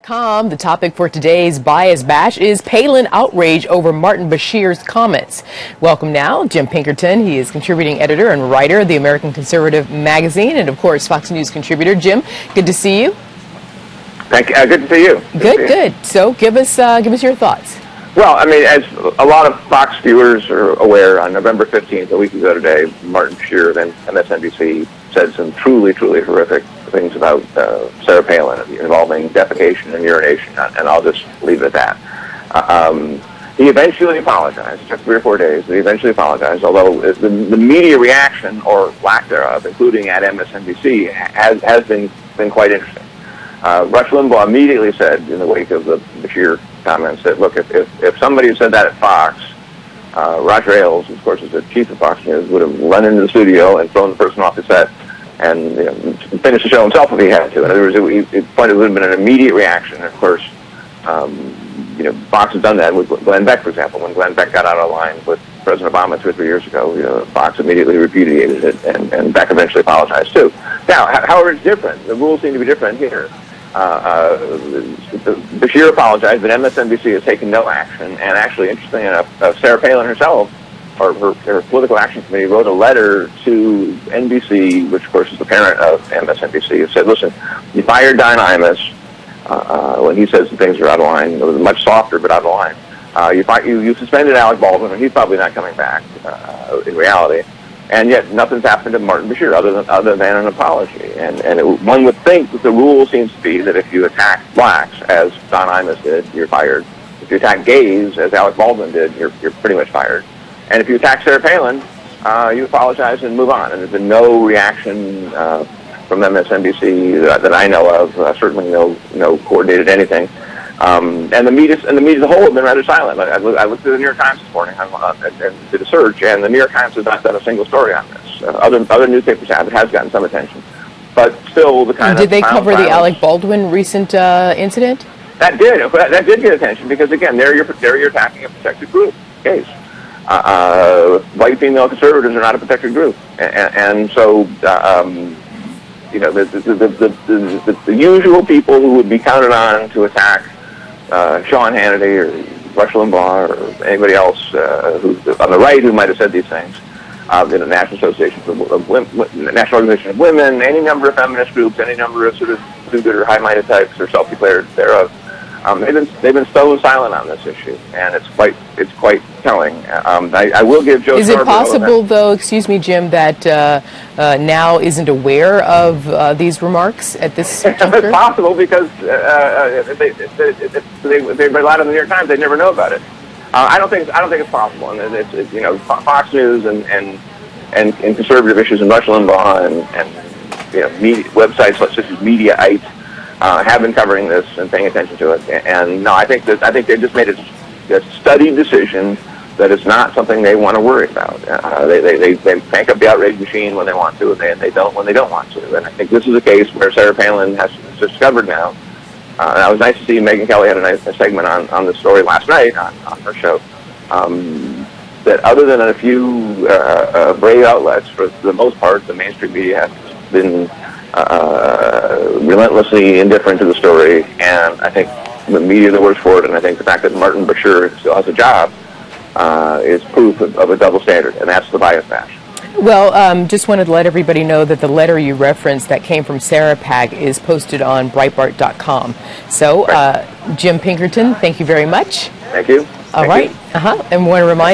The topic for today's Bias Bash is Palin outrage over Martin Bashir's comments. Welcome now, Jim Pinkerton. He is contributing editor and writer of the American Conservative magazine and, of course, Fox News contributor. Jim, good to see you. Thank you. Good to see you. Good. So give us your thoughts. Well, I mean, as a lot of Fox viewers are aware, on November 15th, a week ago today, Martin Bashir, then MSNBC, said some truly horrific things about Sarah Palin involving defecation and urination, and I'll just leave it at that. He eventually apologized. It took 3 or 4 days, but he eventually apologized, although the media reaction, or lack thereof, including at MSNBC, has been quite interesting. Rush Limbaugh immediately said, in the wake of the Bashir comments, that, look, if somebody had said that at Fox, Roger Ailes, of course, is the chief of Fox News, would have run into the studio and thrown the person off the set and finish the show himself if he had to. In other words, it would have been an immediate reaction. And of course, Fox has done that with Glenn Beck, for example. When Glenn Beck got out of line with President Obama 2 or 3 years ago, Fox immediately repudiated it, and Beck eventually apologized too. Now, however, it's different. The rules seem to be different here. Bashir apologized, but MSNBC has taken no action. And actually, interestingly enough, Sarah Palin herself, or her political action committee, wrote a letter to NBC, which of course is the parent of MSNBC, and said, listen, you fired Don Imus when he says things are out of line. It was much softer, but out of line. You suspended Alec Baldwin, and he's probably not coming back in reality. And yet nothing's happened to Martin Bashir other than an apology. And one would think that the rule seems to be that if you attack blacks, as Don Imus did, you're fired. If you attack gays, as Alec Baldwin did, you're pretty much fired. And if you attack Sarah Palin, you apologize and move on. And there's been no reaction from MSNBC that I know of. Certainly no coordinated anything. And the media as a whole have been rather silent. I looked at the New York Times this morning and did a search, and the New York Times has not done a single story on this. Other newspapers have. It has gotten some attention, but still the kind of. Did they cover the Alec Baldwin recent incident? That did get attention because again, there you're attacking a protected group. Gays. White female conservatives are not a protected group, and so the usual people who would be counted on to attack Sean Hannity or Rush Limbaugh or anybody else who's on the right who might have said these things, the National Association of Women, National Organization of Women, any number of feminist groups, any number of sort of do-gooder, high-minded types or self-declared thereof. They've been so silent on this issue, and it's quite telling. I will give Joe. Is it possible, though? Excuse me, Jim, that now isn't aware of these remarks at this juncture? It's possible because if they relied on the New York Times, they'd never know about it. I don't think it's possible. And it's Fox News and conservative issues and Rush Limbaugh and media, websites such as Mediaite. Have been covering this and paying attention to it, and no, I think they just made a studied decision that it's not something they want to worry about. They crank up the outrage machine when they want to, and they don't when they don't want to. And I think this is a case where Sarah Palin has discovered now. And it was nice to see Megyn Kelly had a segment on the story last night on her show. That other than a few brave outlets, for the most part, the mainstream media has been relentlessly indifferent to the story, and I think the media that works for it, and I think the fact that Martin Bashir still has a job is proof of a double standard, and that's the bias bash. Well, just wanted to let everybody know that the letter you referenced that came from Sarah Pag is posted on Breitbart.com. So, Jim Pinkerton, thank you very much. Thank you. All right. And we want to remind